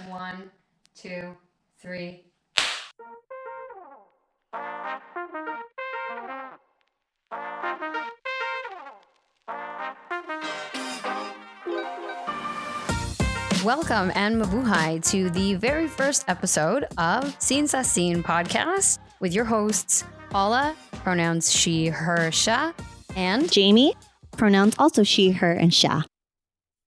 1, 2, 3. Welcome and mabuhay to the very first episode of SNxSCN podcast with your hosts, Paula, pronouns she, her, sha, and Jamie, pronouns also she, her, and sha.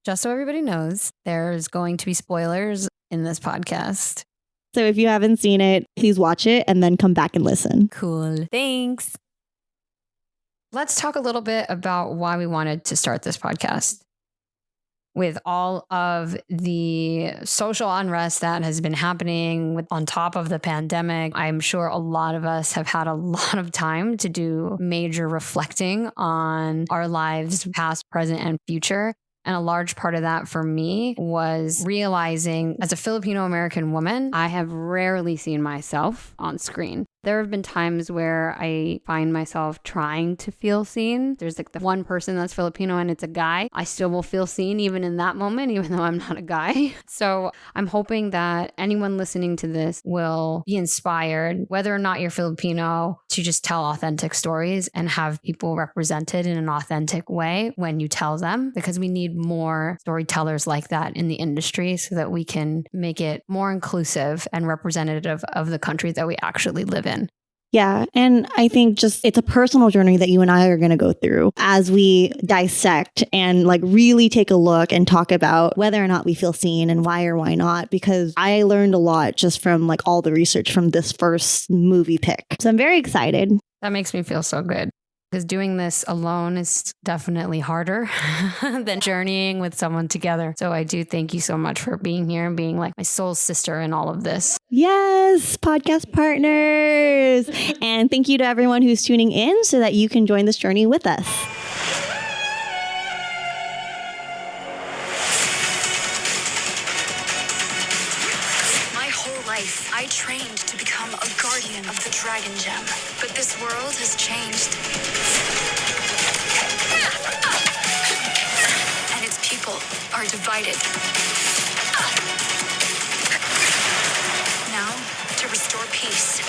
Just so everybody knows, there's going to be spoilers in this podcast. So if you haven't seen it, please watch it and then come back and listen. Cool. Thanks. Let's talk a little bit about why we wanted to start this podcast. With all of the social unrest that has been happening on top of the pandemic, I'm sure a lot of us have had a lot of time to do major reflecting on our lives, past, present, and future. And a large part of that for me was realizing as a Filipino American woman, I have rarely seen myself on screen. There have been times where I find myself trying to feel seen. There's like the one person that's Filipino and it's a guy. I still will feel seen even in that moment, even though I'm not a guy. So I'm hoping that anyone listening to this will be inspired, whether or not you're Filipino, to just tell authentic stories and have people represented in an authentic way when you tell them, because we need more storytellers like that in the industry so that we can make it more inclusive and representative of the country that we actually live in. Yeah. And I think just it's a personal journey that you and I are going to go through as we dissect and like really take a look and talk about whether or not we feel seen and why or why not, because I learned a lot just from like all the research from this first movie pick. So I'm very excited. That makes me feel so good. Because doing this alone is definitely harder than journeying with someone together. So I do thank you so much for being here and being like my soul sister in all of this. Yes, podcast partners. And thank you to everyone who's tuning in so that you can join this journey with us. My whole life, I trained to become a guardian of the dragon gem. But this world has changed. And its people are divided. Now, to restore peace,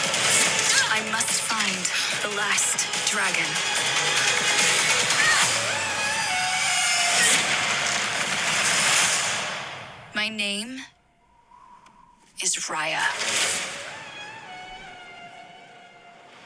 I must find the last dragon. My name is Raya.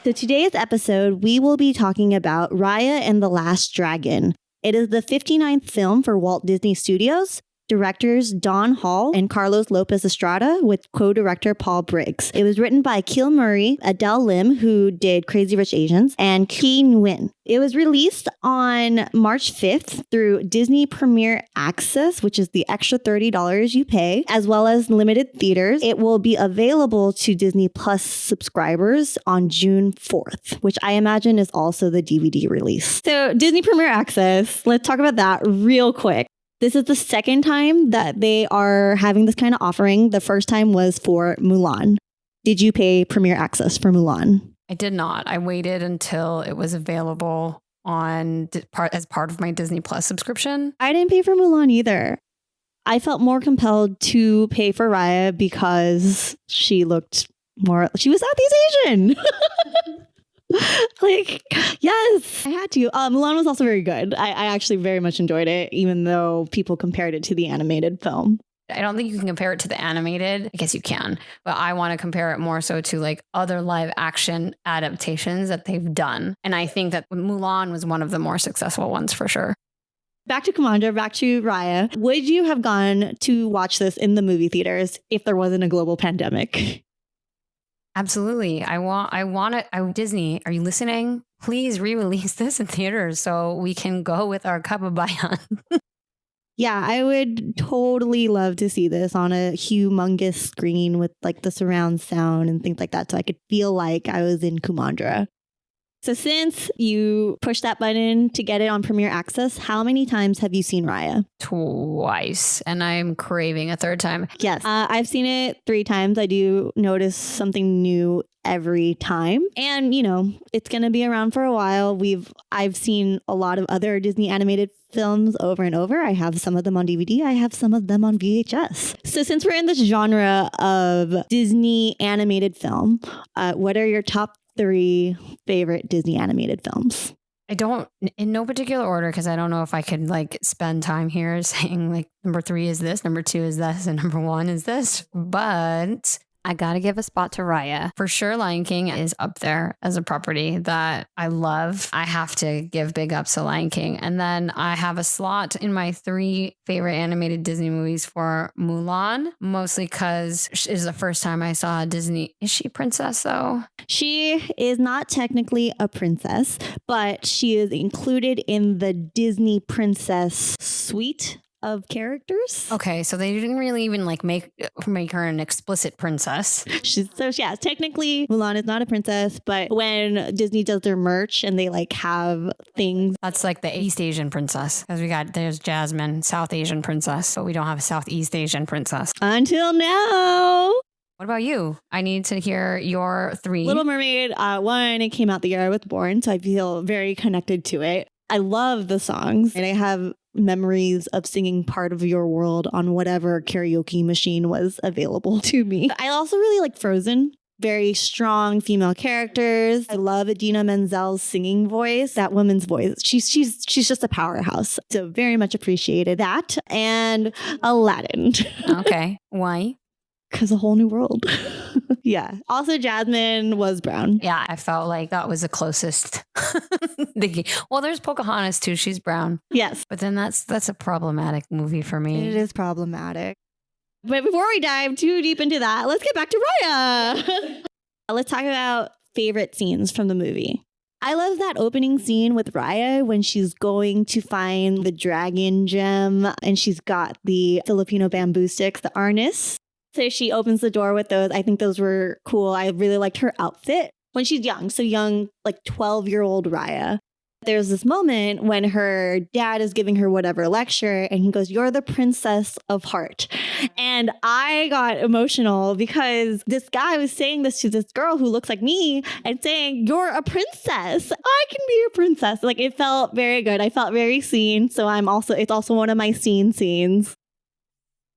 So today's episode, we will be talking about Raya and the Last Dragon. It is the 59th film for Walt Disney Studios. Directors Don Hall and Carlos Lopez Estrada with co-director Paul Briggs. It was written by Keel Murray, Adele Lim, who did Crazy Rich Asians, and Ki Nguyen. It was released on March 5th through Disney Premier Access, which is the extra $30 you pay, as well as limited theaters. It will be available to Disney Plus subscribers on June 4th, which I imagine is also the DVD release. So Disney Premier Access, let's talk about that real quick. This is the second time that they are having this kind of offering. The first time was for Mulan. Did you pay Premier Access for Mulan? I did not. I waited until it was available as part of my Disney Plus subscription. I didn't pay for Mulan either. I felt more compelled to pay for Raya because she was Southeast Asian. Like, yes, I had to. Mulan was also very good. I actually very much enjoyed it, even though people compared it to the animated film. I don't think you can compare it to the animated. I guess you can, but I want to compare it more so to like other live action adaptations that they've done. And I think that Mulan was one of the more successful ones for sure. Back to Kumandra, back to Raya. Would you have gone to watch this in the movie theaters if there wasn't a global pandemic? Absolutely. I want it. Disney, are you listening? Please re-release this in theaters so we can go with our kababayan. Yeah, I would totally love to see this on a humongous screen with like the surround sound and things like that, so I could feel like I was in Kumandra. So since you pushed that button to get it on Premier Access, how many times have you seen Raya? Twice. And I'm craving a third time. Yes. I've seen it 3 times. I do notice something new every time. And, you know, it's going to be around for a while. I've seen a lot of other Disney animated films over and over. I have some of them on DVD. I have some of them on VHS. So since we're in this genre of Disney animated film, what are your top 3 favorite Disney animated films? I don't, in no particular order, because I don't know if I could like spend time here saying like number 3 is this, number 2 is this, and number 1 is this. But I got to give a spot to Raya. For sure, Lion King is up there as a property that I love. I have to give big ups to Lion King. And then I have a slot in my 3 favorite animated Disney movies for Mulan, mostly because it is the first time I saw a Disney. Is she a princess though? She is not technically a princess, but she is included in the Disney princess suite of characters. Okay, so they didn't really even like make her an explicit princess. Technically Mulan is not a princess, but when Disney does their merch and they like have things, that's like the East Asian princess, because there's Jasmine, South Asian princess, but we don't have a Southeast Asian princess until now. What about you? I need to hear your 3. Little Mermaid, 1, it came out the year I was born, so I feel very connected to it. I love the songs, and I have memories of singing Part of Your World on whatever karaoke machine was available to me. I also really like Frozen. Very strong female characters. I love Idina Menzel's singing voice. That woman's voice. She's just a powerhouse. So very much appreciated that. And Aladdin. Okay. Why? Because a whole new world. Yeah. Also, Jasmine was brown. Yeah, I felt like that was the closest. Well, there's Pocahontas too. She's brown. Yes. But then that's a problematic movie for me. It is problematic. But before we dive too deep into that, let's get back to Raya. Let's talk about favorite scenes from the movie. I love that opening scene with Raya when she's going to find the dragon gem and she's got the Filipino bamboo sticks, the arnis. So she opens the door with those. I think those were cool. I really liked her outfit when she's young. So young, like 12-year-old Raya. There's this moment when her dad is giving her whatever lecture and he goes, "You're the princess of heart." And I got emotional because this guy was saying this to this girl who looks like me and saying, "You're a princess. I can be a princess." Like, it felt very good. I felt very seen. So it's also one of my scenes.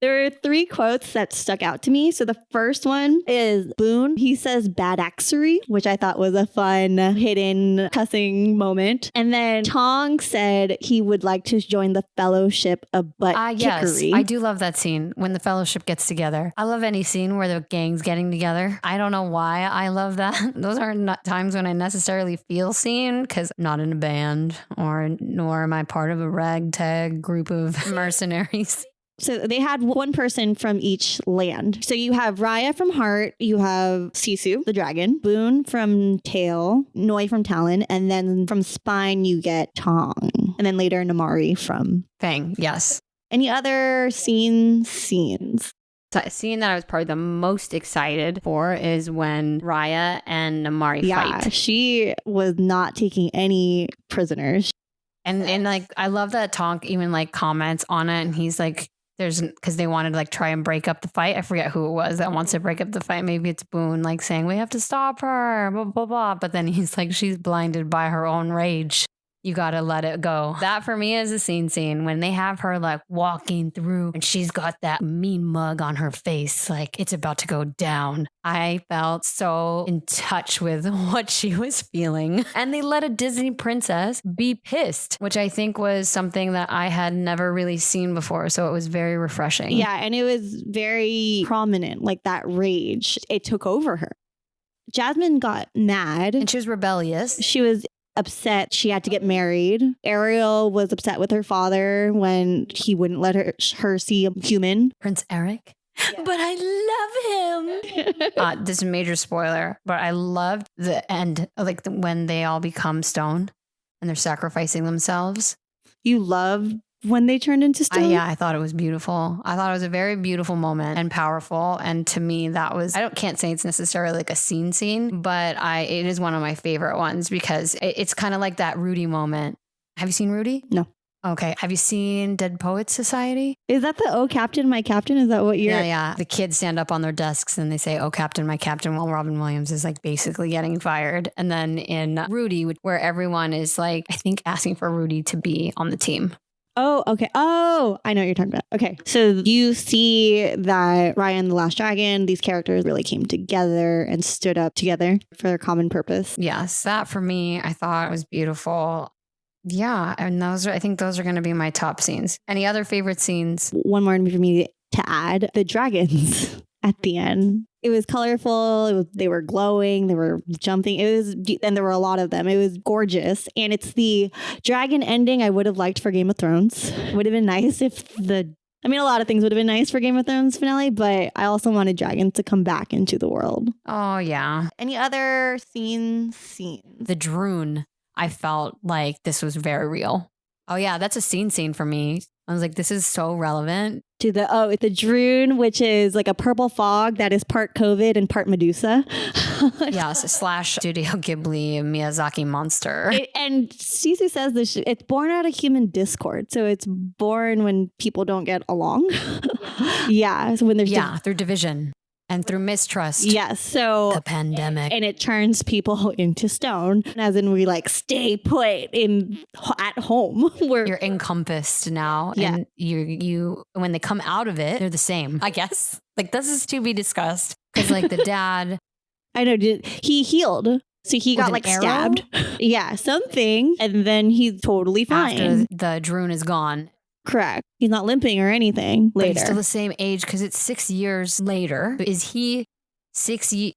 There are 3 quotes that stuck out to me. So the first one is Boone. He says "badaxery," which I thought was a fun hidden cussing moment. And then Tong said he would like to join the Fellowship of Butt Yes, Kickery. I do love that scene when the Fellowship gets together. I love any scene where the gang's getting together. I don't know why I love that. Those are not times when I necessarily feel seen because I'm not in a band nor am I part of a ragtag group of mercenaries. So they had one person from each land. So you have Raya from Heart, you have Sisu, the dragon, Boone from Tail, Noi from Talon, and then from Spine you get Tong. And then later Namari from Fang, yes. Any other scenes? So a scene that I was probably the most excited for is when Raya and Namari fight. Yeah, she was not taking any prisoners. And like, I love that Tonk even like comments on it and he's like, because they wanted to like try and break up the fight. I forget who it was that wants to break up the fight. Maybe it's Boone, like saying, "We have to stop her, blah, blah, blah." But then he's like, she's blinded by her own rage. You got to let it go. That for me is a scene when they have her like walking through and she's got that mean mug on her face. Like it's about to go down. I felt so in touch with what she was feeling. And they let a Disney princess be pissed, which I think was something that I had never really seen before. So it was very refreshing. Yeah. And it was very prominent, like that rage. It took over her. Jasmine got mad. And she was rebellious. She was upset she had to get married. Ariel was upset with her father when he wouldn't let her see a human. Prince Eric. Yeah. But I love him. This is a major spoiler, but I loved the end, like when they all become stone and they're sacrificing themselves. You loved when they turned into stone? I thought it was beautiful. I thought it was a very beautiful moment and powerful. And to me, that was, can't say it's necessarily like a scene, but it is one of my favorite ones because it's kind of like that Rudy moment. Have you seen Rudy? No. Okay. Have you seen Dead Poets Society? Is that the "Oh Captain, My Captain"? Is that what you're... Yeah. The kids stand up on their desks and they say, "Oh Captain, my Captain," while Robin Williams is like basically getting fired. And then in Rudy, where everyone is like, I think asking for Rudy to be on the team. Oh, okay. Oh, I know what you're talking about. Okay. So you see that Raya and the Last Dragon, these characters really came together and stood up together for their common purpose. Yes. That for me, I thought was beautiful. Yeah. And I think those are going to be my top scenes. Any other favorite scenes? One more for me to add, the dragons at the end. It was colorful. They were glowing. They were jumping. And there were a lot of them. It was gorgeous. And it's the dragon ending I would have liked for Game of Thrones. Would have been nice if a lot of things would have been nice for Game of Thrones finale, but I also wanted dragons to come back into the world. Oh, yeah. Any other scenes? The Droon. I felt like this was very real. Oh, yeah. That's a scene for me. I was like, this is so relevant. To the Droon, which is like a purple fog that is part COVID and part Medusa. Yes, / Studio Ghibli Miyazaki monster. And Sisu says this, it's born out of human discord. So it's born when people don't get along. Yeah. So when there's through division. And through mistrust. Yes. So the pandemic. And it turns people into stone. As in we like stay put at home. Where you're encompassed now. Yeah. And you when they come out of it, they're the same, I guess. Like this is to be discussed. Because like the dad. I know. He healed. So he got like stabbed. Yeah, something. And then he's totally fine. After the Droon is gone. Correct. He's not limping or anything later. But he's still the same age because it's 6 years later. Is he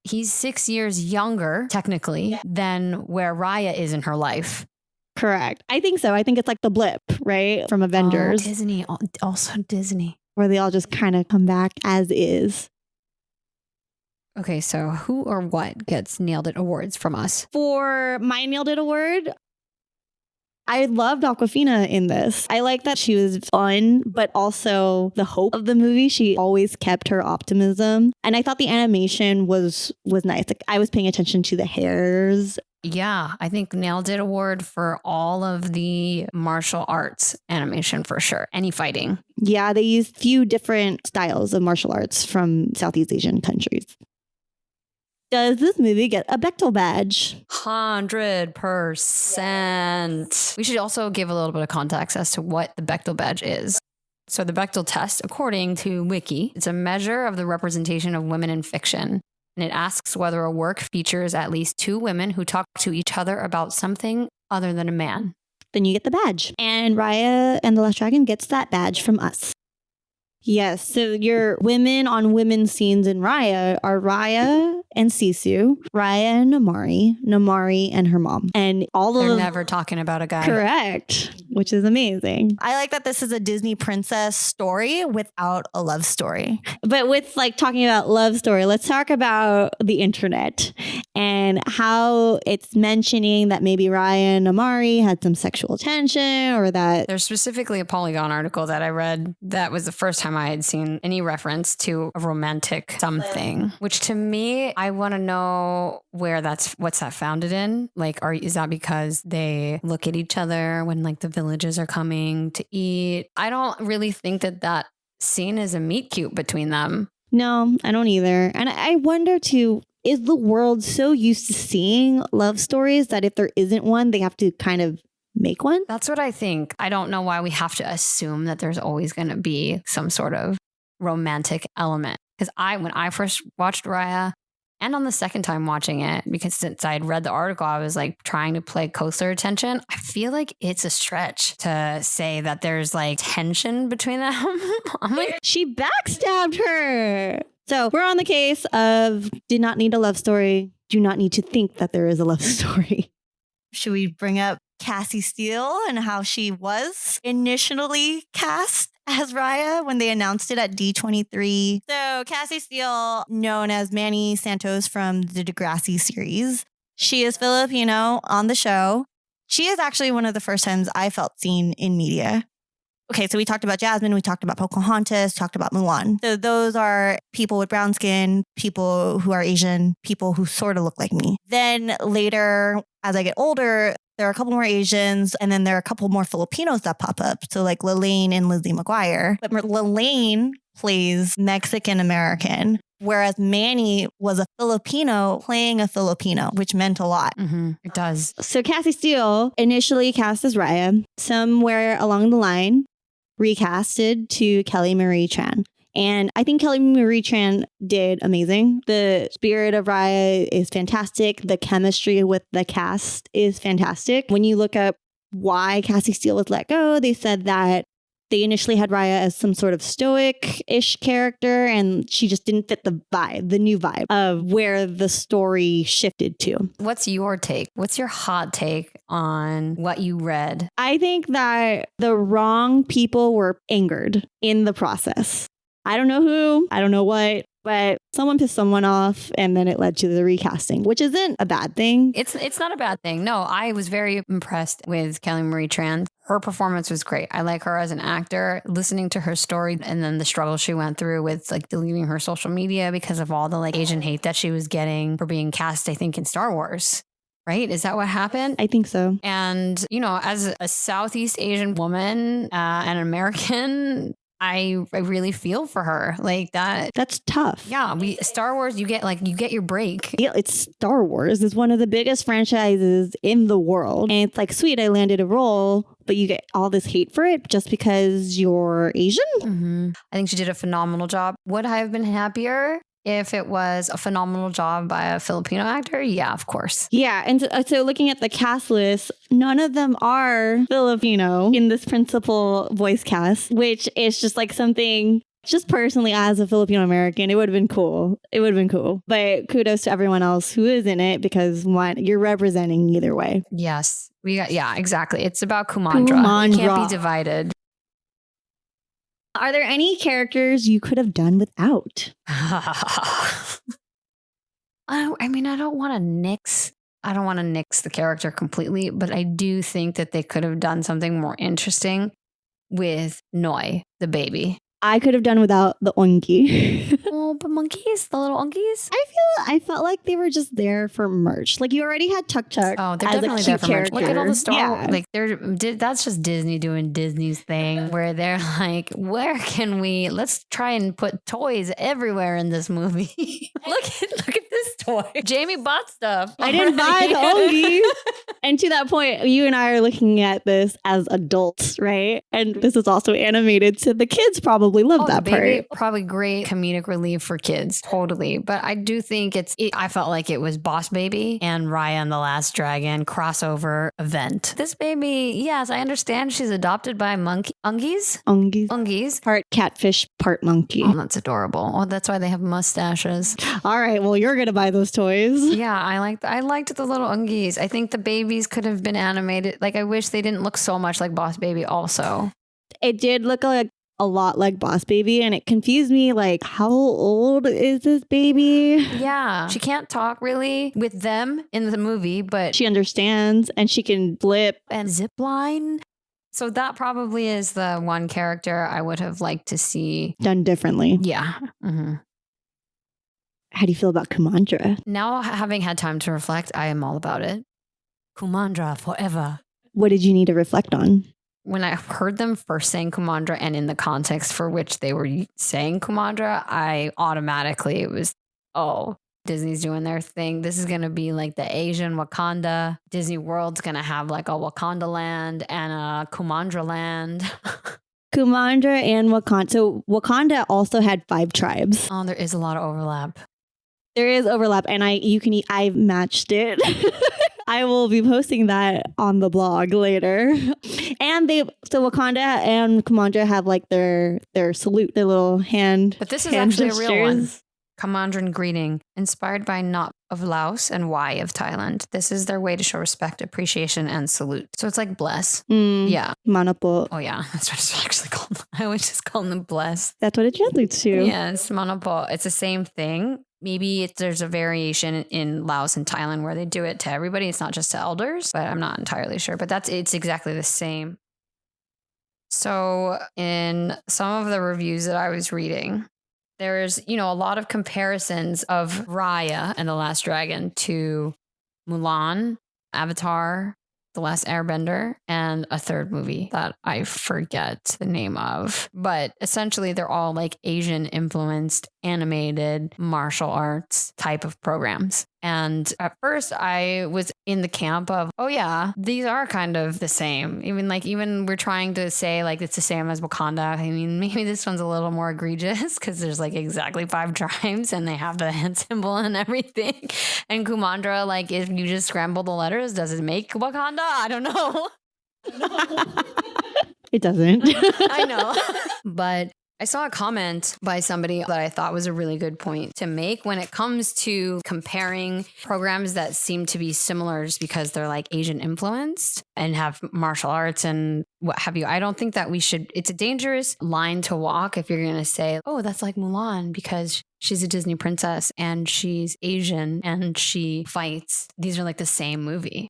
he's 6 years younger, technically, than where Raya is in her life. Correct. I think so. I think it's like the blip, right? From Avengers. Oh, Disney. Also Disney. Where they all just kind of come back as is. Okay, so who or what gets Nailed It awards from us? For my Nailed It award, I loved Awkwafina in this. I like that she was fun, but also the hope of the movie. She always kept her optimism. And I thought the animation was nice. Like, I was paying attention to the hairs. Yeah, I think Nailed It award for all of the martial arts animation for sure. Any fighting. Yeah, they used few different styles of martial arts from Southeast Asian countries. Does this movie get a Bechtel Badge? 100%. We should also give a little bit of context as to what the Bechtel Badge is. So the Bechtel test, according to Wiki, it's a measure of the representation of women in fiction. And it asks whether a work features at least 2 women who talk to each other about something other than a man. Then you get the badge. And Raya and the Last Dragon gets that badge from us. Yes, so your women on women scenes in Raya are Raya and Sisu, Raya and Namari and her mom. And all of They're never talking about a guy. Correct, which is amazing. I like that this is a Disney princess story without a love story. But with like talking about love story, let's talk about the internet and how it's mentioning that maybe Raya and Namari had some sexual tension or that... There's specifically a Polygon article that I read that was the first time I had seen any reference to a romantic something, which to me, I want to know what's that founded in? Like, is that because they look at each other when like the villages are coming to eat? I don't really think that scene is a meet cute between them. No, I don't either. And I wonder too, is the world so used to seeing love stories that if there isn't one, they have to kind of make one? That's what I think. I don't know why we have to assume that there's always going to be some sort of romantic element. Because when I first watched Raya, and on the second time watching it, because since I had read the article, I was like trying to play closer attention. I feel like it's a stretch to say that there's like tension between them. I'm like, she backstabbed her. So we're on the case of did not need a love story. Do not need to think that there is a love story. Should we bring up Cassie Steele and how she was initially cast as Raya when they announced it at D23. So Cassie Steele, known as Manny Santos from the Degrassi series. She is Filipino on the show. She is actually one of the first times I felt seen in media. Okay, so we talked about Jasmine, we talked about Pocahontas, talked about Mulan. So those are people with brown skin, people who are Asian, people who sort of look like me. Then later, as I get older, There are a couple more Asians, and then there are a couple more Filipinos that pop up. So like Lelaine and Lizzie McGuire. But Lelaine plays Mexican American, whereas Manny was a Filipino playing a Filipino, which meant a lot. It does. So Cassie Steele initially cast as Raya, somewhere along the line recasted to Kelly Marie Tran. And I think Kelly Marie Tran did amazing. The spirit of Raya is fantastic. The chemistry with the cast is fantastic. When you look up why Cassie Steele was let go, they said that they initially had Raya as some sort of stoic-ish character, and she just didn't fit the vibe, the new vibe of where the story shifted to. What's your take? What's your hot take on what you read? I think that the wrong people were angered in the process. I don't know who, I don't know what, but someone pissed someone off, and then it led to the recasting, which isn't a bad thing. It's not a bad thing. No, I was very impressed with Kelly Marie Tran. Her performance was great. I like her as an actor. Listening to her story and then the struggle she went through with like deleting her social media because of all the like Asian hate that she was getting for being cast, I think, in Star Wars. Right? Is that what happened? I think so. And, you know, as a Southeast Asian woman and an American, I really feel for her like that. That's tough. Yeah. Star Wars, you get your break. Yeah, it's Star Wars. It's one of the biggest franchises in the world. And it's like, sweet, I landed a role, but you get all this hate for it just because you're Asian? I think she did a phenomenal job. Would I have been happier if it was a phenomenal job by a Filipino actor? Yeah, of course. Yeah. And so looking at the cast list, none of them are Filipino in this principal voice cast, which is just like something, just personally as a Filipino American, it would have been cool. It would have been cool. But kudos to everyone else who is in it, because you're representing either way. Yes. Yeah, exactly. It's about Kumandra. It can't be divided. Are there any characters you could have done without? I don't want to nix the character completely, but I do think that they could have done something more interesting with Noi, the baby. I could have done without the ongi. Oh, but monkeys, the little ongies. I felt like they were just there for merch. Like you already had Tuk Tuk. Oh, they're as definitely a there cute for character. merch. Look at all the Star Wars. That's just Disney doing Disney's thing, where they're like, where can let's try and put toys everywhere in this movie. look at this toy. Jamie bought stuff. I didn't buy the ongi. And to that point, you and I are looking at this as adults, right? And this is also animated, so the kids probably love that part. Probably great comedic relief for kids. Totally. But I do think I felt like it was Boss Baby and Raya and the Last Dragon crossover event. This baby, yes, I understand she's adopted by ungies. Part catfish, part monkey. Oh, that's adorable. Oh, that's why they have mustaches. All right. Well, you're going to buy those toys. Yeah, I liked the little ungies. I think the babies could have been animated. Like, I wish they didn't look so much like Boss Baby also. It did look like a lot like Boss Baby, and it confused me, like, how old is this baby? Yeah, she can't talk really with them in the movie, but she understands and she can flip and zip line. So that probably is the one character I would have liked to see done differently. Yeah. Mm-hmm. How do you feel about Kumandra? Now, having had time to reflect, I am all about it. Kumandra forever. What did you need to reflect on? When I heard them first saying Kumandra and in the context for which they were saying Kumandra, I automatically, it was, oh, Disney's doing their thing. This is going to be like the Asian Wakanda. Disney World's going to have like a Wakanda land and a Kumandra land. Kumandra and Wakanda. So Wakanda also had 5 tribes. Oh, there is a lot of overlap. There is overlap, and I've matched it. I will be posting that on the blog later. And so Wakanda and Kumandra have like their salute, their little hand. But this is actually gestures. A real one. Kumandran greeting, inspired by Nop of Laos and Y of Thailand. This is their way to show respect, appreciation, and salute. So it's like bless. Yeah. Manapo. Oh yeah, that's what it's actually called. I always just call them bless. That's what it translates to. Yes, manapo. It's the same thing. Maybe there's a variation in Laos and Thailand where they do it to everybody. It's not just to elders, but I'm not entirely sure. But it's exactly the same. So in some of the reviews that I was reading, there's, a lot of comparisons of Raya and the Last Dragon to Mulan, Avatar, The Last Airbender, and a third movie that I forget the name of. But essentially, they're all like Asian influenced animated martial arts type of programs. And at first I was in the camp of, oh yeah, these are kind of the same. Even we're trying to say like it's the same as Wakanda. I mean, maybe this one's a little more egregious because there's like exactly 5 tribes and they have the hand symbol and everything. And Kumandra, like if you just scramble the letters, does it make Wakanda? I don't know. It doesn't. I know. But I saw a comment by somebody that I thought was a really good point to make when it comes to comparing programs that seem to be similar just because they're like Asian influenced and have martial arts and what have you. I don't think that we should, it's a dangerous line to walk if you're going to say, oh, that's like Mulan because she's a Disney princess and she's Asian and she fights. These are like the same movie.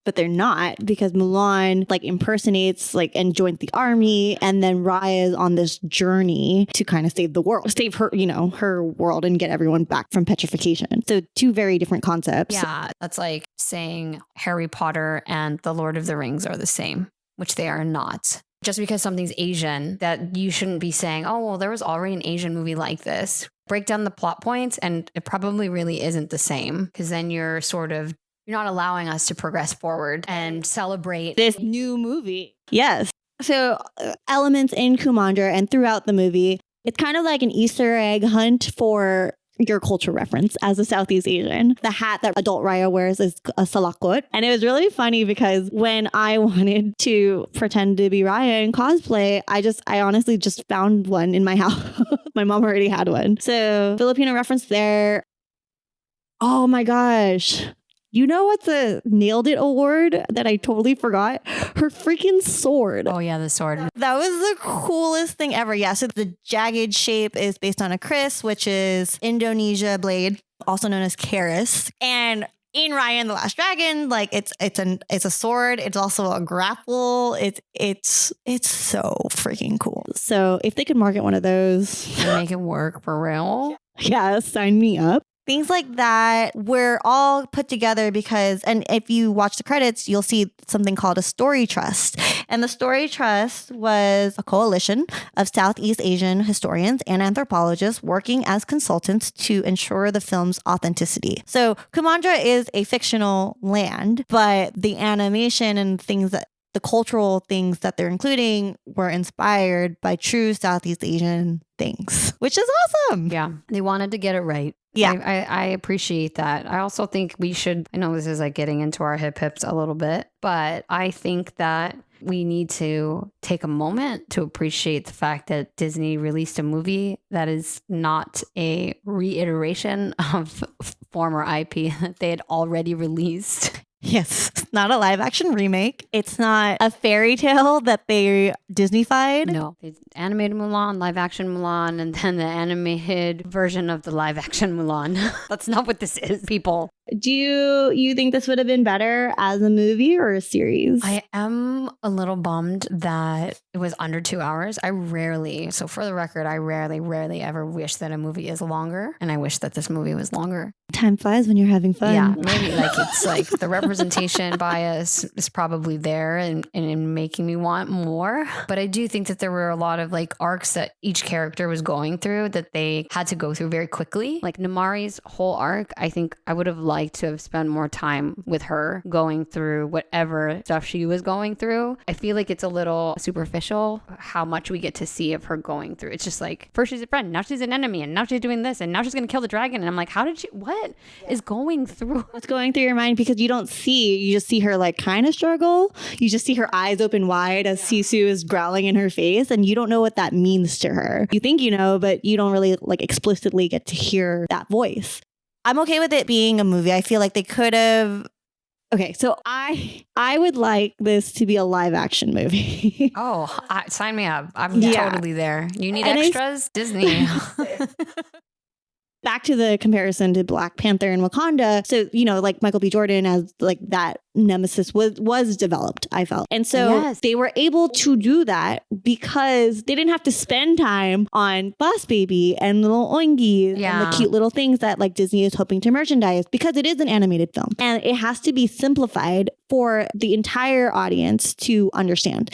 But they're not, because Mulan like impersonates like and joins the army, and then Raya is on this journey to kind of save the world, save her, her world and get everyone back from petrification. So 2 very different concepts. Yeah, that's like saying Harry Potter and The Lord of the Rings are the same, which they are not. Just because something's Asian, that you shouldn't be saying, oh, well, there was already an Asian movie like this. Break down the plot points and it probably really isn't the same, because then you're not allowing us to progress forward and celebrate this new movie. Yes. So elements in Kumandra and throughout the movie, it's kind of like an Easter egg hunt for your culture reference as a Southeast Asian. The hat that adult Raya wears is a salakot. And it was really funny because when I wanted to pretend to be Raya in cosplay, I honestly just found one in my house. My mom already had one. So Filipino reference there. Oh my gosh. You know what's a nailed it award that I totally forgot? Her freaking sword. Oh yeah, the sword. That was the coolest thing ever. Yeah, so the jagged shape is based on a kris, which is Indonesia blade, also known as keris. And in Raya and the Last Dragon, like it's a sword. It's also a grapple. It's so freaking cool. So if they could market one of those and make it work for real, yeah, sign me up. Things like that were all put together because, and if you watch the credits, you'll see something called a story trust. And the story trust was a coalition of Southeast Asian historians and anthropologists working as consultants to ensure the film's authenticity. So Kumandra is a fictional land, but the animation and things that the cultural things that they're including were inspired by true Southeast Asian things, which is awesome. Yeah. They wanted to get it right. Yeah. I appreciate that. I also think we should, I know this is like getting into our hips a little bit, but I think that we need to take a moment to appreciate the fact that Disney released a movie that is not a reiteration of former IP that they had already released. Yes, it's not a live action remake. It's not a fairy tale that they Disney-fied. No, they animated Mulan, live action Mulan, and then the animated version of the live action Mulan. That's not what this is, people. Do you think this would have been better as a movie or a series? I am a little bummed that it was under 2 hours. So for the record, I rarely ever wish that a movie is longer. And I wish that this movie was longer. Time flies when you're having fun. Yeah, maybe like it's like the representation bias is probably there and making me want more. But I do think that there were a lot of like arcs that each character was going through that they had to go through very quickly. Like Namari's whole arc, I think I would have liked to have spent more time with her going through whatever stuff she was going through. I feel like it's a little superficial how much we get to see of her going through. It's just like, first she's a friend, now she's an enemy, and now she's doing this, and now she's going to kill the dragon. And I'm like, what is going through? What's going through your mind? Because you just see her like kind of struggle. You just see her eyes open wide as Sisu is growling in her face, and you don't know what that means to her. You think you know, but you don't really like explicitly get to hear that voice. I'm okay with it being a movie. I feel like they could have. Okay, so I would like this to be a live action movie. Sign me up. I'm totally there. You need extras? Disney. Back back to the comparison to Black Panther and Wakanda. So, like Michael B. Jordan as like that nemesis was developed, I felt. And so they were able to do that because they didn't have to spend time on Boss Baby and little Oingies and the cute little things that like Disney is hoping to merchandise, because it is an animated film and it has to be simplified for the entire audience to understand.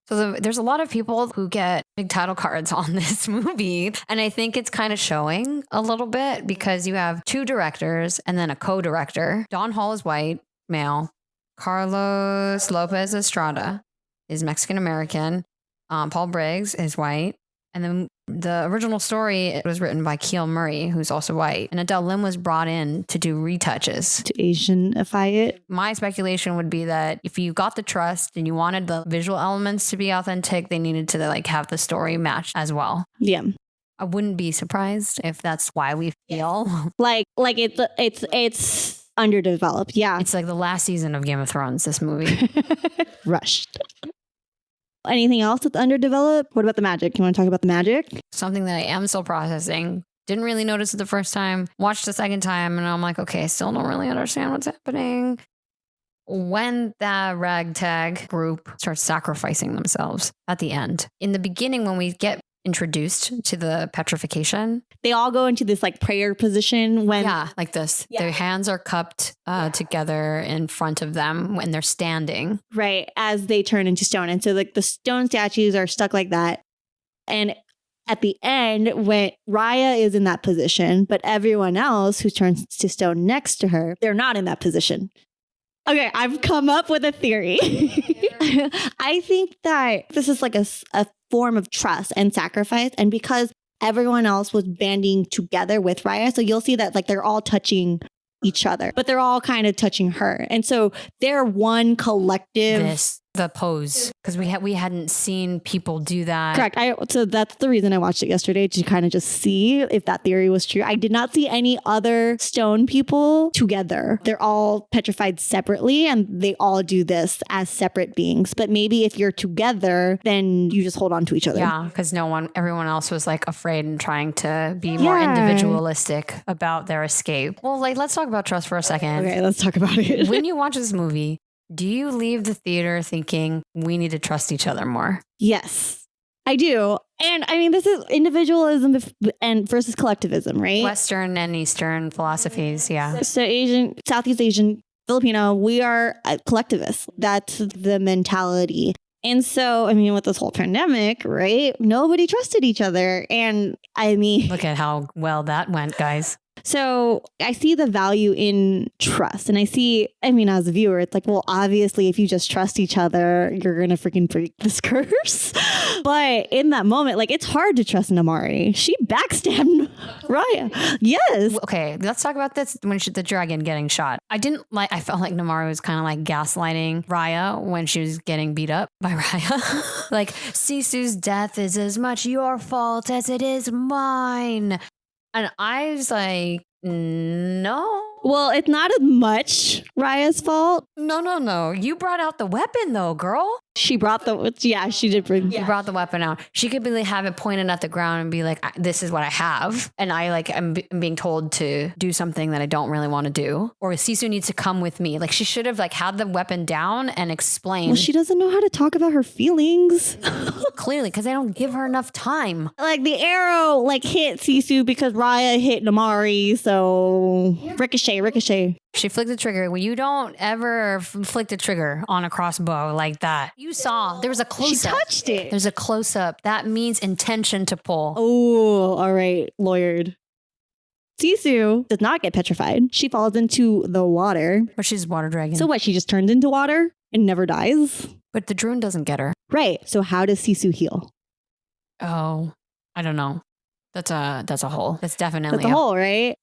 So there's a lot of people who get big title cards on this movie. And I think it's kind of showing a little bit because you have 2 directors and then a co-director. Don Hall is white, male. Carlos Lopez Estrada is Mexican-American. Paul Briggs is white. And then the original story, it was written by Keel Murray, who's also white. And Adele Lim was brought in to do retouches. To Asianify it. My speculation would be that if you got the trust and you wanted the visual elements to be authentic, they needed to like have the story match as well. Yeah. I wouldn't be surprised if that's why we feel like it's underdeveloped. Yeah. It's like the last season of Game of Thrones, this movie. Rushed. Anything else that's underdeveloped? What about the magic? You want to talk about the magic? Something that I am still processing. Didn't really notice it the first time. Watched the second time and I'm like, okay, I still don't really understand what's happening. When that ragtag group starts sacrificing themselves at the end. In the beginning, when we get introduced to the petrification, they all go into this like prayer position when like this. Their hands are cupped together in front of them when they're standing, right, as they turn into stone. And so like the stone statues are stuck like that. And at the end, when Raya is in that position, but everyone else who turns to stone next to her, they're not in that position. Okay, I've come up with a theory. I think that this is like a form of trust and sacrifice. And because everyone else was banding together with Raya, so you'll see that like they're all touching each other, but they're all kind of touching her. And so they're one collective. The pose, because we hadn't seen people do that. Correct. So that's the reason I watched it yesterday, to kind of just see if that theory was true. I did not see any other stone people together. They're all petrified separately and they all do this as separate beings. But maybe if you're together, then you just hold on to each other. Yeah, because everyone else was like afraid and trying to be more individualistic about their escape. Well, like, let's talk about trust for a second. Okay, let's talk about it. When you watch this movie, do you leave the theater thinking we need to trust each other more? Yes, I do. And I mean, this is individualism and versus collectivism, right? Western and Eastern philosophies, yeah. So Asian, Southeast Asian, Filipino, we are collectivists. That's the mentality. And so, I mean, with this whole pandemic, right? Nobody trusted each other. And I mean, look at how well that went, guys. So I see the value in trust. And I mean, as a viewer, it's like, well, obviously, if you just trust each other, you're going to freaking break this curse. But in that moment, like, it's hard to trust Namari. She backstabbed Raya. Yes. Okay, let's talk about this when the dragon getting shot. I felt like Namari was kind of like gaslighting Raya when she was getting beat up by Raya. Like, Sisu's death is as much your fault as it is mine. And I was like, no. Well, it's not as much Raya's fault. No. You brought out the weapon though, girl. She brought she did bring. You brought the weapon out. She could have it pointed at the ground and be like, this is what I have. And I'm being told to do something that I don't really want to do. Or Sisu needs to come with me. Like, she should have had the weapon down and explained. Well, she doesn't know how to talk about her feelings. Clearly, because they don't give her enough time. Like, the arrow hit Sisu because Raya hit Namari. So ricochet. She flicked the trigger. Well, you don't ever flick the trigger on a crossbow like that. You saw there was a close-up. She touched it. There's a close-up. That means intention to pull. Oh, all right. Lawyered. Sisu does not get petrified. She falls into the water. But she's a water dragon. So what? She just turns into water and never dies? But the Druin doesn't get her. Right. So how does Sisu heal? Oh, I don't know. That's a hole. That's definitely a hole, right?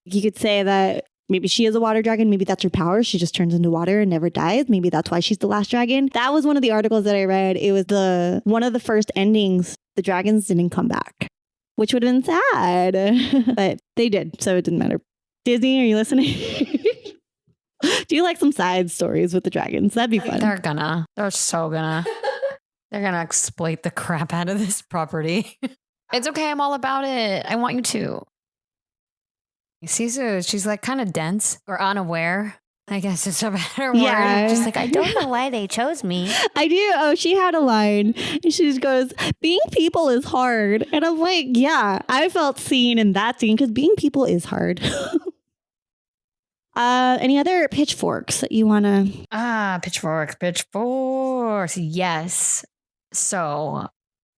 You could say that maybe she is a water dragon. Maybe that's her power. She just turns into water and never dies. Maybe that's why she's the last dragon. That was one of the articles that I read. It was one of the first endings. The dragons didn't come back, which would have been sad, but they did. So it didn't matter. Disney, are you listening? Do you like some side stories with the dragons? That'd be fun. They're so gonna exploit the crap out of this property. It's okay. I'm all about it. I want you to. Sisu, she's like kind of dense or unaware. I guess it's a better Yeah. word. Just like, I don't know why they chose me. I do. Oh, she had a line. And she just goes, being people is hard. And I'm like, yeah, I felt seen in that scene because being people is hard. Any other pitchforks that you want to? Pitchforks. Yes. So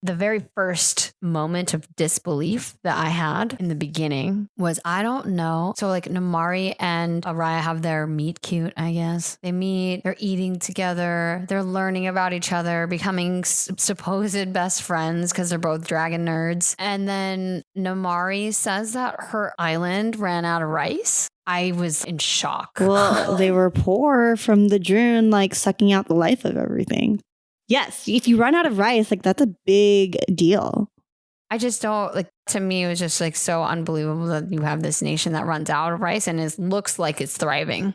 the very first moment of disbelief that I had in the beginning was, I don't know. So like Namari and Raya have their meet cute, I guess. They meet, they're eating together, they're learning about each other, becoming supposed best friends because they're both dragon nerds. And then Namari says that her island ran out of rice. I was in shock. Well, they were poor from the Drune, like sucking out the life of everything. Yes, if you run out of rice, like that's a big deal. I just don't, like, to me, it was just like so unbelievable that you have this nation that runs out of rice and it looks like it's thriving.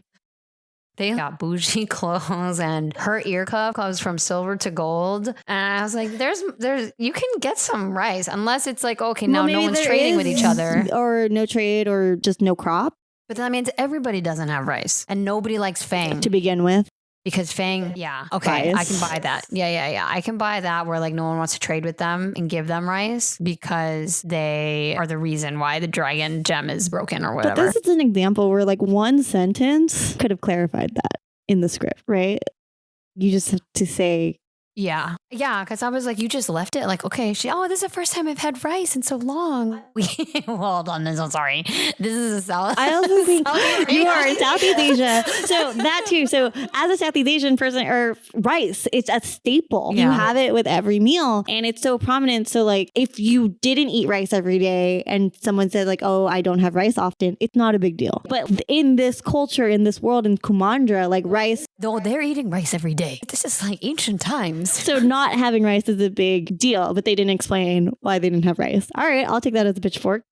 They got bougie clothes and her ear cuff goes from silver to gold. And I was like, there's, you can get some rice unless it's like, okay, now no one's trading with each other. Or no trade or just no crop. But that means everybody doesn't have rice and nobody likes Fang. To begin with. Because Fang, yeah, okay, Bias. I can buy that. Yeah. I can buy that where like no one wants to trade with them and give them rice because they are the reason why the dragon gem is broken or whatever. But this is an example where like one sentence could have clarified that in the script, right? You just have to say... Yeah, because I was like, you just left it like, okay, this is the first time I've had rice in so long. Well, hold on, I'm so sorry. This is a South. I also think you are in Southeast Asia. So that too. So as a Southeast Asian person, or rice, it's a staple. Yeah. You have it with every meal and it's so prominent. So like if you didn't eat rice every day and someone said like, oh, I don't have rice often, it's not a big deal. But in this culture, in this world, in Kumandra, like rice. No, they're eating rice every day. This is like ancient times. So not having rice is a big deal, but they didn't explain why they didn't have rice. All right, I'll take that as a pitchfork.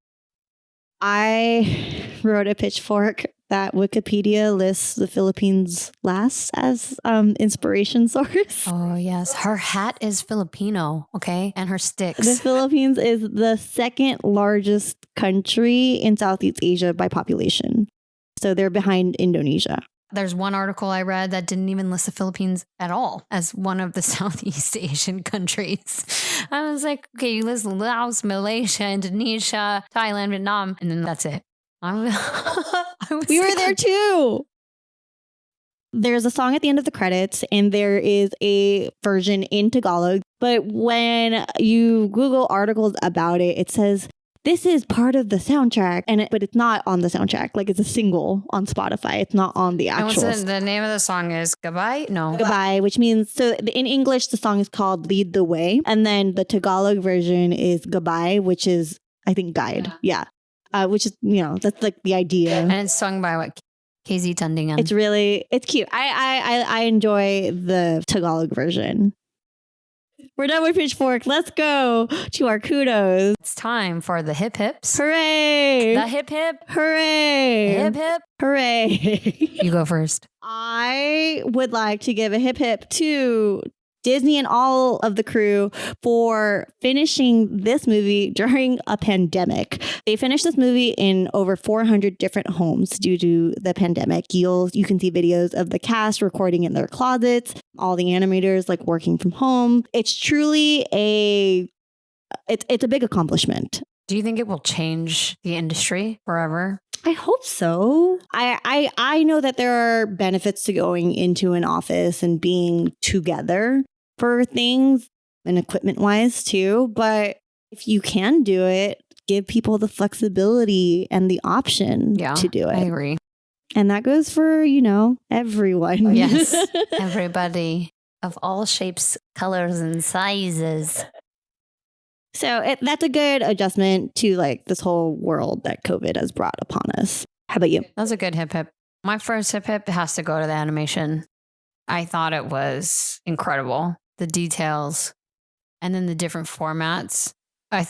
I wrote a pitchfork that Wikipedia lists the Philippines last as inspiration source. Oh, yes. Her hat is Filipino, okay? And her sticks. The Philippines is the second largest country in Southeast Asia by population. So they're behind Indonesia. There's one article I read that didn't even list the Philippines at all as one of the Southeast Asian countries. I was like, okay, you list Laos, Malaysia, Indonesia, Thailand, Vietnam, and then that's it. We were there too. There's a song at the end of the credits and there is a version in Tagalog. But when you Google articles about it, it says, this is part of the soundtrack, but it's not on the soundtrack. Like it's a single on Spotify. It's not on the actual. And the name of the song is Goodbye? No. Goodbye, which means, so in English, the song is called Lead the Way. And then the Tagalog version is Goodbye, which is, I think, Guide. Yeah. Which is, that's like the idea. And it's sung by what? KZ Tandingan. It's cute. I enjoy the Tagalog version. We're done with Pitchfork. Let's go to our kudos. It's time for the hip hips. Hooray! The hip hip. Hooray! Hip hip. Hooray! You go first. I would like to give a hip hip to Disney and all of the crew for finishing this movie during a pandemic. They finished this movie in over 400 different homes due to the pandemic. You can see videos of the cast recording in their closets, all the animators like working from home. It's truly it's a big accomplishment. Do you think it will change the industry forever? I hope so. I know that there are benefits to going into an office and being together for things and equipment wise too. But if you can do it, give people the flexibility and the option to do it. I agree. And that goes for, everyone. Yes. Everybody of all shapes, colors, and sizes. So that's a good adjustment to like this whole world that COVID has brought upon us. How about you? That's a good hip hip. My first hip hip has to go to the animation. I thought it was incredible. The details and then the different formats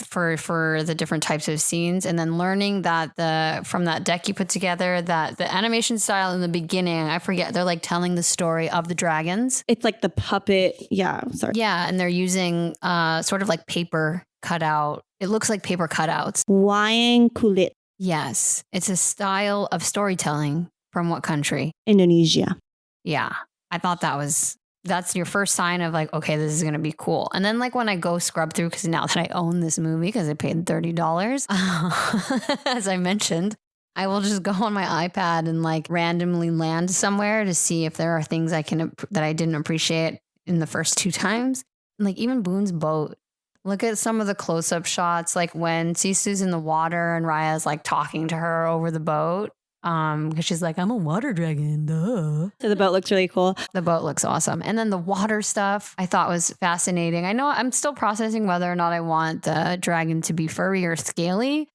for the different types of scenes. And then learning that from that deck you put together, that the animation style in the beginning, I forget, they're like telling the story of the dragons. It's like the puppet. Yeah. Sorry. Yeah. And they're using sort of like paper cutout. It looks like paper cutouts. Wayang kulit. Yes. It's a style of storytelling. From what country? Indonesia. Yeah. I thought that's your first sign of like, okay, this is going to be cool. And then like when I go scrub through, because now that I own this movie, because I paid $30, as I mentioned, I will just go on my iPad and like randomly land somewhere to see if there are things that I didn't appreciate in the first 2 times. And like even Boone's boat. Look at some of the close-up shots, like when Sisu's in the water and Raya's like talking to her over the boat. Because she's like, I'm a water dragon, duh. So the boat looks really cool. The boat looks awesome. And then the water stuff I thought was fascinating. I know I'm still processing whether or not I want the dragon to be furry or scaly.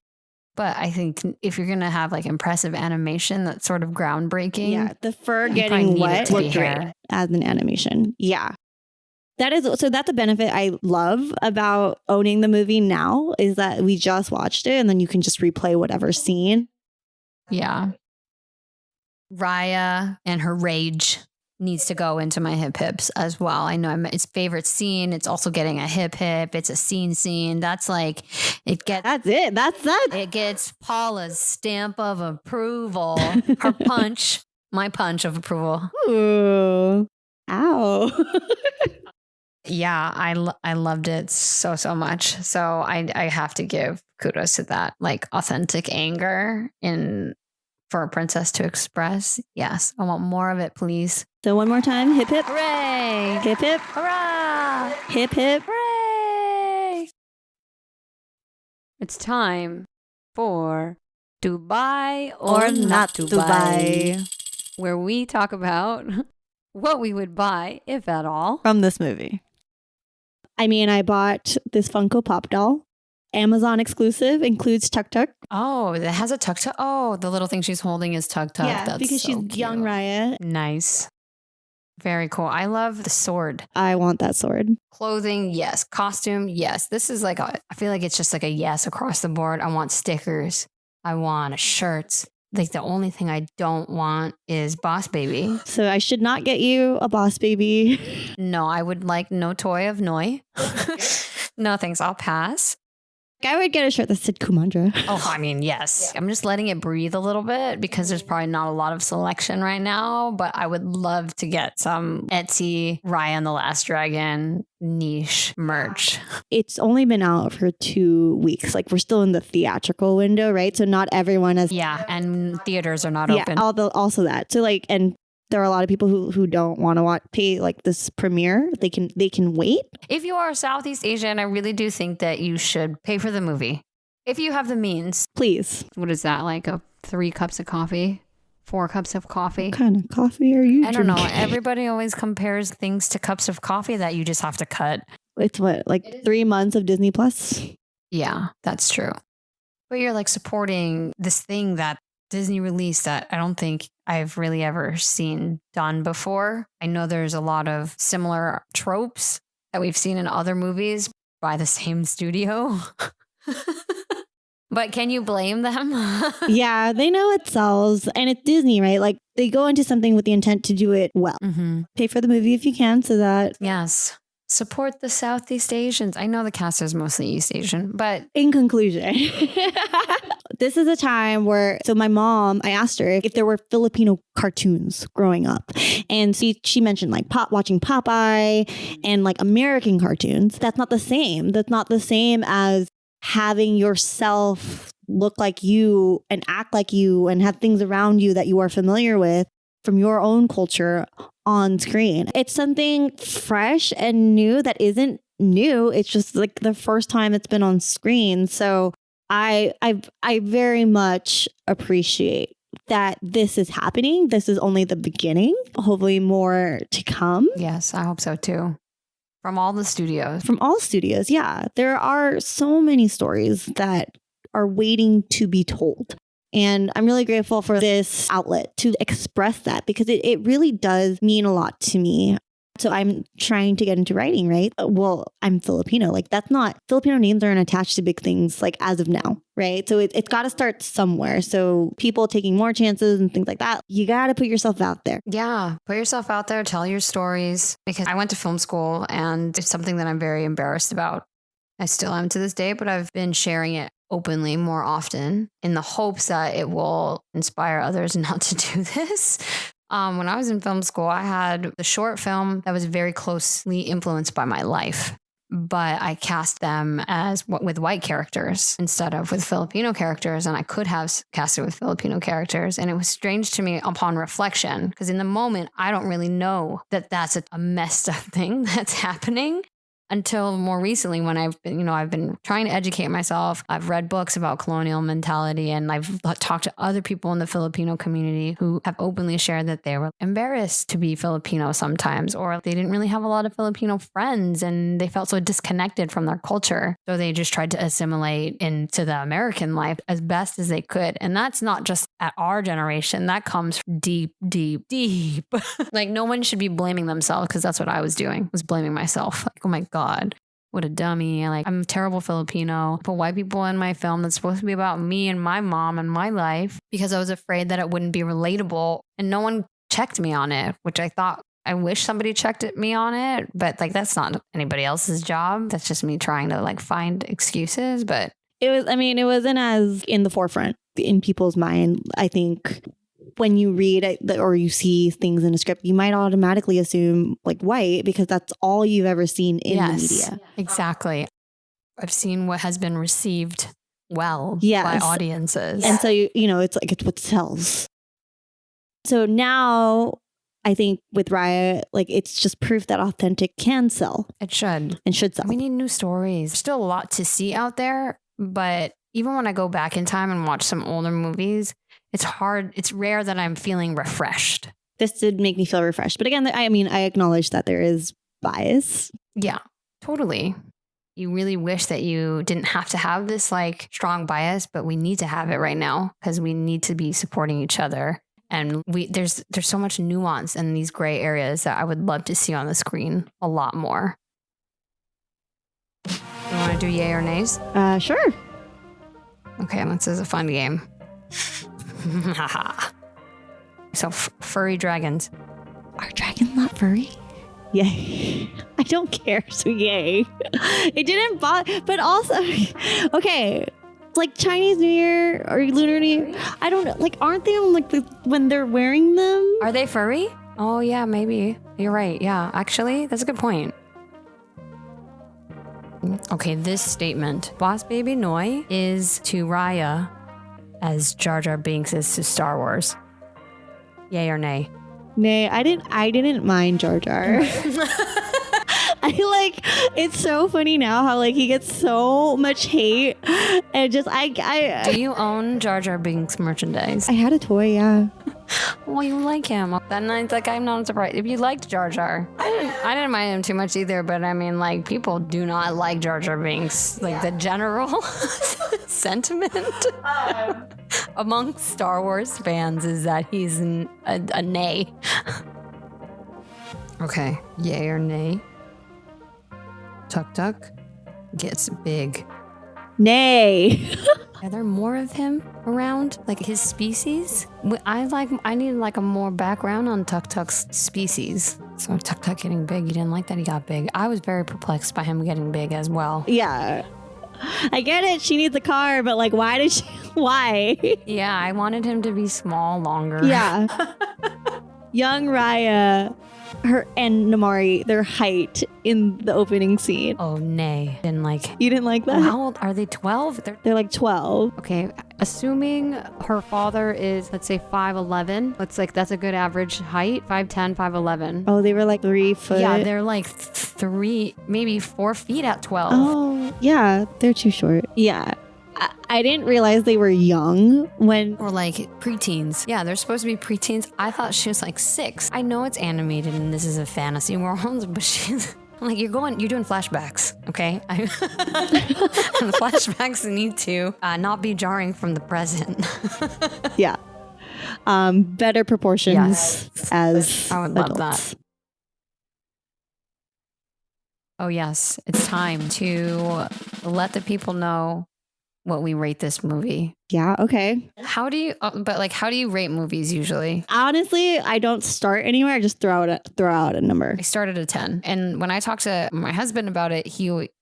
But I think if you're going to have like impressive animation that's sort of groundbreaking. Yeah, the fur getting wet looked great as an animation. Yeah. That's a benefit I love about owning the movie now, is that we just watched it and then you can just replay whatever scene. Yeah. Raya and her rage needs to go into my hip hips as well. I know it's favorite scene. It's also getting a hip hip. It's a scene. That's like, that's it. That's that. It gets Paula's stamp of approval. Her punch, my punch of approval. Ooh. Ow. Yeah, I loved it so much. So I have to give kudos to that, like authentic anger for a princess to express. Yes, I want more of it, please. So one more time, hip hip. Hooray! Hip hip. Hurrah! Hip hip. Hooray! It's time for Dubai or Not Dubai, where we talk about what we would buy, if at all, from this movie. I mean, I bought this Funko Pop doll. Amazon exclusive, includes Tuk Tuk. Oh, it has a Tuk Tuk. Oh, the little thing she's holding is Tuk Tuk. Yeah, that's because so she's cute. young Raya. Nice. Very cool. I love the sword. I want that sword. Clothing, yes. Costume, yes. This is like, I feel like it's just like a yes across the board. I want stickers. I want shirts. Like the only thing I don't want is Boss Baby. So I should not get you a Boss Baby. No, I would like no toy of Noi. No thanks, I'll pass. I would get a shirt that said Kumandra. Oh, I mean, yes. I'm just letting it breathe a little bit because there's probably not a lot of selection right now, but I would love to get some Etsy Raya and the Last Dragon niche merch. It's only been out for 2 weeks. Like we're still in the theatrical window, right? So not everyone has. Yeah, and theaters are not open. Yeah, also that. So like, and there are a lot of people who don't want to pay like this premiere. They can wait. If you are Southeast Asian, I really do think that you should pay for the movie. If you have the means. Please. What is that? Like 3 cups of coffee? 4 cups of coffee? What kind of coffee are you drinking? I don't know. Everybody always compares things to cups of coffee that you just have to cut. It's what, like 3 months of Disney Plus? Yeah, that's true. But you're like supporting this thing that Disney released that I don't think I've really ever seen done before. I know there's a lot of similar tropes that we've seen in other movies by the same studio. But can you blame them? Yeah, they know it sells. And it's Disney, right? Like they go into something with the intent to do it well. Mm-hmm. Pay for the movie if you can so that... Yes. Support the Southeast Asians. I know the cast is mostly East Asian, but... In conclusion, this is a time where... So my mom, I asked her if there were Filipino cartoons growing up. And she mentioned like watching Popeye and like American cartoons. That's not the same. That's not the same as having yourself look like you and act like you and have things around you that you are familiar with from your own culture on screen. It's something fresh and new that isn't new. It's just like the first time it's been on screen. So I very much appreciate that this is happening. This is only the beginning. Hopefully more to come. Yes, I hope so too. From all the studios. From all studios, yeah. There are so many stories that are waiting to be told. And I'm really grateful for this outlet to express that because it really does mean a lot to me. So I'm trying to get into writing, right? Well, I'm Filipino. Like that's not, Filipino names aren't attached to big things like as of now, right? So it's got to start somewhere. So people taking more chances and things like that, you got to put yourself out there. Yeah, put yourself out there, tell your stories. Because I went to film school and it's something that I'm very embarrassed about. I still am to this day, but I've been sharing it openly more often in the hopes that it will inspire others not to do this. When I was in film school, I had the short film that was very closely influenced by my life, but I cast them as with white characters instead of with Filipino characters. And I could have cast it with Filipino characters. And it was strange to me upon reflection, because in the moment, I don't really know that that's a messed up thing that's happening. Until more recently, when I've been trying to educate myself. I've read books about colonial mentality, and I've talked to other people in the Filipino community who have openly shared that they were embarrassed to be Filipino sometimes, or they didn't really have a lot of Filipino friends and they felt so disconnected from their culture. So they just tried to assimilate into the American life as best as they could. And that's not just at our generation. That comes deep, deep, deep. Like, no one should be blaming themselves, because that's what I was doing, was blaming myself. Like, oh my God, what a dummy. Like, I'm a terrible Filipino. Put white people in my film that's supposed to be about me and my mom and my life, because I was afraid that it wouldn't be relatable. And no one checked me on it, which I wish somebody checked me on it, but like, that's not anybody else's job. That's just me trying to like find excuses. But it wasn't as in the forefront in people's mind. I think when you read it or you see things in a script, you might automatically assume like white, because that's all you've ever seen in the media. Exactly. I've seen what has been received well by audiences. And so, it's what sells. So now I think with Raya, like, it's just proof that authentic can sell. It should. And should sell. We need new stories. There's still a lot to see out there, but even when I go back in time and watch some older movies, it's hard. It's rare that I'm feeling refreshed. This did make me feel refreshed. But again, I acknowledge that there is bias. Yeah, totally. You really wish that you didn't have to have this like strong bias, but we need to have it right now, because we need to be supporting each other. And there's so much nuance in these gray areas that I would love to see on the screen a lot more. You want to do yay or nays? Sure. Okay, this is a fun game. So furry dragons. Are dragons not furry? Yay. I don't care, so yay. It didn't bother, but also, okay, like Chinese New Year or Lunar New Year, I don't know, like, aren't they on like when they're wearing them? Are they furry? Oh yeah, maybe. You're right. Yeah, actually, that's a good point. Okay, this statement. Boss Baby Noi is to Raya as Jar Jar Binks is to Star Wars. Yay or nay? Nay, I didn't mind Jar Jar. It's so funny now how like he gets so much hate, and just Do you own Jar Jar Binks merchandise? I had a toy, yeah. Well, you like him. Then it's like, I'm not surprised. If you liked Jar Jar, I didn't mind him too much either, but I mean, like, people do not like Jar Jar Binks. Like, the general sentiment among Star Wars fans is that he's a nay. Okay, yay or nay? Tuk Tuk gets big. Nay. Are there more of him around? Like his species? I need like a more background on Tuk Tuk's species. So Tuk Tuk getting big, you didn't like that he got big. I was very perplexed by him getting big as well. Yeah. I get it. She needs a car, but like, why? Yeah, I wanted him to be small longer. Yeah. Young Raya, her and Namari, their height in the opening scene. Oh, nay. Didn't like. You didn't like that? Oh, how old are they? 12? They're like 12. Okay, assuming her father is, let's say 5'11", that's a good average height. 5'10", 5'11". Oh, they were like 3 foot. Yeah, they're like 3, maybe 4 feet at 12. Oh, yeah, they're too short. Yeah. I didn't realize they were young when... Or like preteens. Yeah, they're supposed to be preteens. I thought she was like 6. I know it's animated and this is a fantasy world, but she's... I'm like, you're doing flashbacks, okay? And the flashbacks need to not be jarring from the present. Yeah. Better proportions, yes. As I would adults. love that. Oh, yes. It's time to let the people know what we rate this movie. Yeah, okay. How do you rate movies usually? Honestly, I don't start anywhere. I just throw out a number. I started at 10. And when I talk to my husband about it,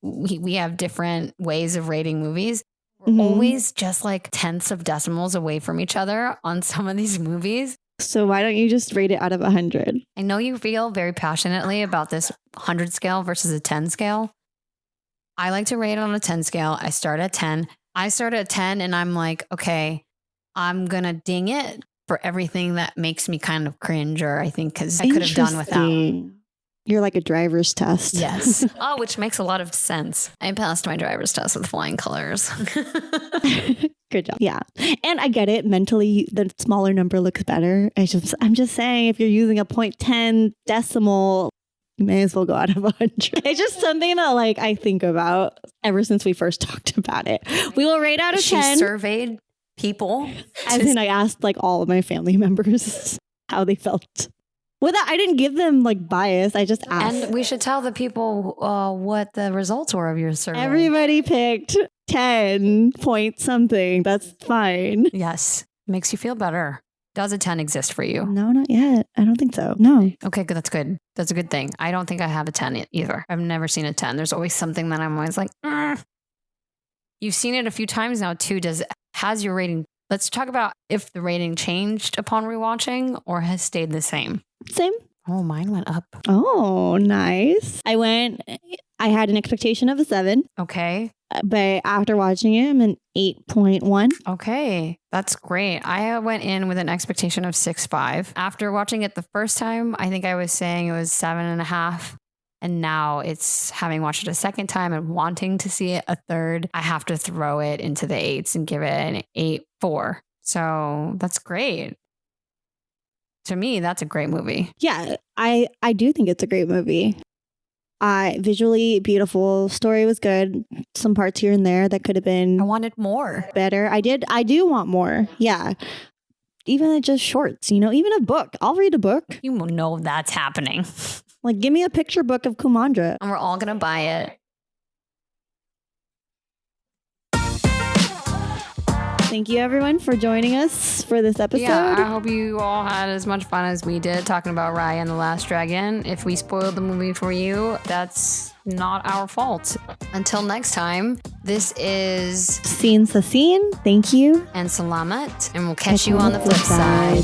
we have different ways of rating movies. Mhm. always just like tenths of decimals away from each other on some of these movies. So why don't you just rate it out of 100? I know you feel very passionately about this 100 scale versus a 10 scale. I like to rate it on a 10 scale. I start at 10. I start at 10 and I'm like, okay, I'm going to ding it for everything that makes me kind of cringe, or I think because I could have done without. Interesting. You're like a driver's test. Yes. Oh, which makes a lot of sense. I passed my driver's test with flying colors. Good job. Yeah. And I get it. Mentally, the smaller number looks better. I'm just saying, if you're using a 0.10 decimal, you may as well go out of 100. It's just something that like I think about ever since we first talked about it. We will rate out of 10. She surveyed people. As in, I asked like all of my family members how they felt. Without, I didn't give them like bias. I just asked. And we should tell the people what the results were of your survey. Everybody picked 10 point something. That's fine. Yes. Makes you feel better. Does a 10 exist for you? No, not yet. I don't think so. No. Okay, good. That's good. That's a good thing. I don't think I have a 10 either. I've never seen a 10. There's always something that I'm always like, You've seen it a few times now too. Has your rating? Let's talk about if the rating changed upon rewatching or has stayed the same. Same. Oh, mine went up. Oh, nice. I had an expectation of a 7. Okay. But after watching it, I'm an 8.1. Okay. That's great. I went in with an expectation of 6.5. After watching it the first time, I think I was saying it was 7.5. And now it's having watched it a second time and wanting to see it a third, I have to throw it into the 8s and give it an 8.4. So that's great. To me, that's a great movie. Yeah, I do think it's a great movie. Visually beautiful. Story was good. Some parts here and there that could have been. I wanted more. Better. I do want more. Yeah. Even just shorts, even a book. I'll read a book. You know that's happening. Like, give me a picture book of Kumandra. And we're all going to buy it. Thank you, everyone, for joining us for this episode. Yeah, I hope you all had as much fun as we did talking about Raya and the Last Dragon. If we spoiled the movie for you, that's not our fault. Until next time, this is SNxSCN. Thank you. and Salamat, and we'll catch you on the flip side.